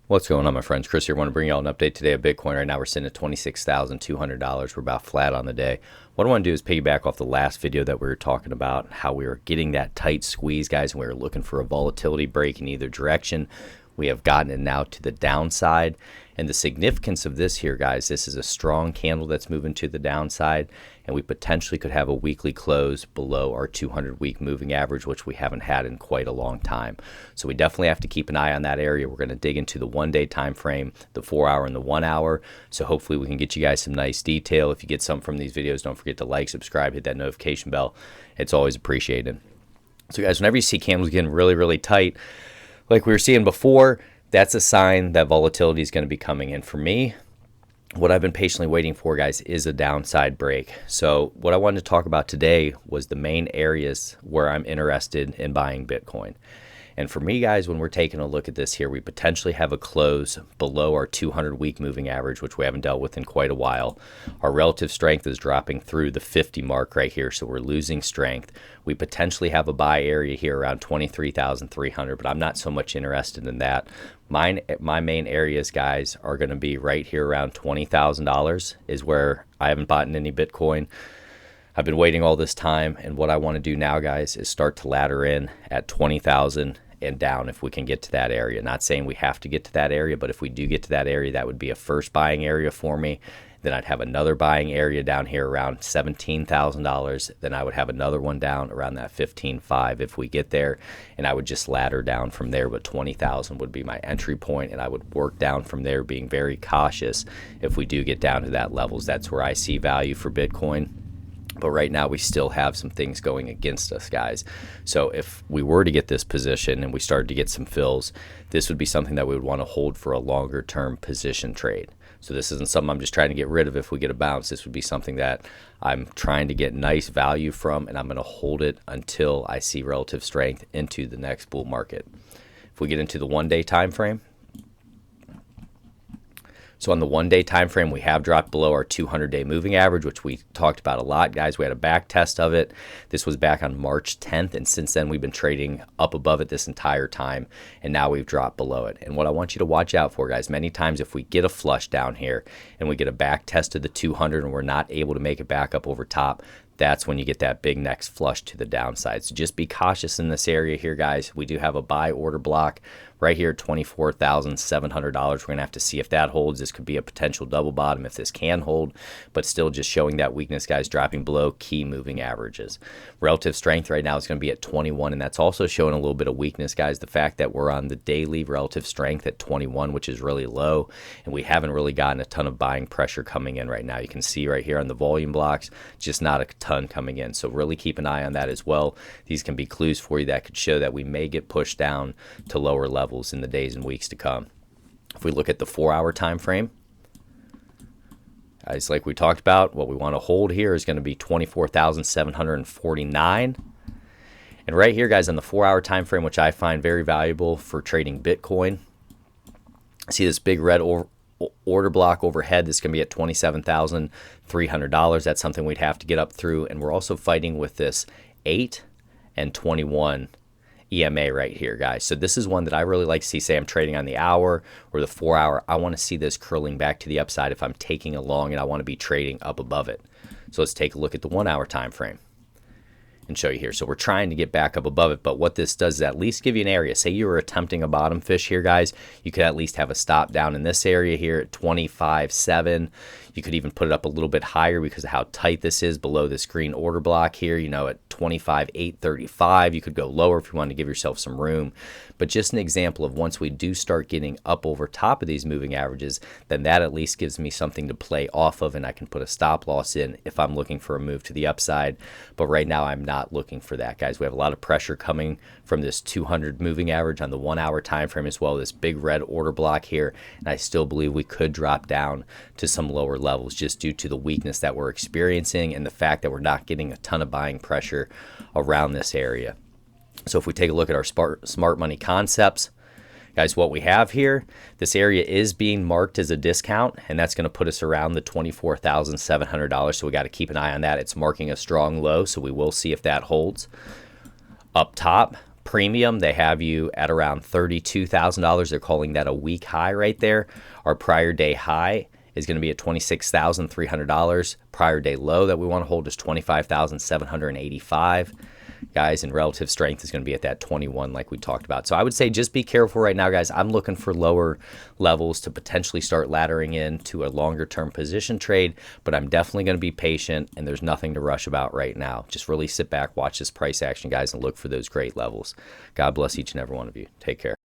What's going on, my friends? Chris here. I want to bring you all an update today of Bitcoin. Right now we're sitting at $26,200. We're about flat on the day. What I want to do is piggyback off the last video that we were talking about, how we were getting that tight squeeze, guys, and we were looking for a volatility break in either direction. We have gotten it now to the downside. And the significance of this here, guys, this is a strong candle that's moving to the downside, and we potentially could have a weekly close below our 200-week moving average, which we haven't had in quite a long time. So we definitely have to keep an eye on that area. We're going to dig into the 1-day time frame, the 4-hour and the 1-hour. So hopefully we can get you guys some nice detail. If you get something from these videos, don't forget to like, subscribe, hit that notification bell. It's always appreciated. So guys, whenever you see candles getting really, really tight, like we were seeing before, that's a sign that volatility is going to be coming in. For me, what I've been patiently waiting for, guys, is a downside break. So what I wanted to talk about today was the main areas where I'm interested in buying Bitcoin. And for me, guys, when we're taking a look at this here, we potentially have a close below our 200-week moving average, which we haven't dealt with in quite a while. Our relative strength is dropping through the 50 mark right here, so we're losing strength. We potentially have a buy area here around 23,300, but I'm not so much interested in that. My main areas, guys, are going to be right here around $20,000 is where I haven't bought any Bitcoin. I've been waiting all this time, and what I want to do now, guys, is start to ladder in at 20,000 and down if we can get to that area. Not saying we have to get to that area, but if we do get to that area, that would be a first buying area for me. Then I'd have another buying area down here around $17,000. Then I would have another one down around that 15.5 if we get there, and I would just ladder down from there. But 20,000 would be my entry point, and I would work down from there, being very cautious if we do get down to that levels. That's where I see value for Bitcoin. But right now we still have some things going against us, guys. So if we were to get this position and we started to get some fills, this would be something that we would want to hold for a longer term position trade. So this isn't something I'm just trying to get rid of if we get a bounce. This would be something that I'm trying to get nice value from, and I'm going to hold it until I see relative strength into the next bull market. If we get into the 1-day time frame, so on the 1-day time frame, we have dropped below our 200-day moving average, which we talked about a lot, guys. We had a back test of it. This was back on March 10th, and since then we've been trading up above it this entire time, and now we've dropped below it. And what I want you to watch out for, guys, many times if we get a flush down here and we get a back test of the 200 and we're not able to make it back up over top, that's when you get that big next flush to the downside. So just be cautious in this area here, guys. We do have a buy order block right here at $24,700. We're going to have to see if that holds. This could be a potential double bottom if this can hold, but still just showing that weakness, guys, dropping below key moving averages. Relative strength right now is going to be at 21, and that's also showing a little bit of weakness, guys. The fact that we're on the daily relative strength at 21, which is really low, and we haven't really gotten a ton of buying pressure coming in right now. You can see right here on the volume blocks, just not a ton coming in. So really keep an eye on that as well. These can be clues for you that could show that we may get pushed down to lower levels in the days and weeks to come. If we look at the 4-hour time frame, guys, like we talked about, what we want to hold here is going to be 24,749. And right here, guys, on the 4-hour time frame, which I find very valuable for trading Bitcoin, see this big red order block overhead. This is going to be at $27,300. That's something we'd have to get up through. And we're also fighting with this 8 and 21 EMA right here, guys. So this is one that I really like to see. Say I'm trading on the hour or the 4-hour. I want to see this curling back to the upside if I'm taking a long and I want to be trading up above it. So let's take a look at the 1-hour time frame and show you here. So we're trying to get back up above it, but what this does is at least give you an area. Say you were attempting a bottom fish here, guys, you could at least have a stop down in this area here at 25.7. You could even put it up a little bit higher because of how tight this is below this green order block here, you know, at 25.835. You could go lower if you want to give yourself some room. But just an example of once we do start getting up over top of these moving averages, then that at least gives me something to play off of, and I can put a stop loss in if I'm looking for a move to the upside. But right now I'm not looking for that, guys. We have a lot of pressure coming from this 200 moving average on the 1-hour time frame as well, this big red order block here, and I still believe we could drop down to some lower levels just due to the weakness that we're experiencing and the fact that we're not getting a ton of buying pressure around this area. So if we take a look at our smart money concepts, guys, what we have here, this area is being marked as a discount, and that's going to put us around the $24,700. So we got to keep an eye on that. It's marking a strong low, so we will see if that holds. Up top, premium, they have you at around $32,000. They're calling that a week high right there. Our prior day high is going to be at $26,300. Prior day low that we want to hold is $25,785. Guys, and relative strength is going to be at that 21 like we talked about. So I would say just be careful right now, guys. I'm looking for lower levels to potentially start laddering into a longer term position trade, but I'm definitely going to be patient, and there's nothing to rush about right now. Just really sit back, watch this price action, guys, and look for those great levels. God bless each and every one of you. Take care.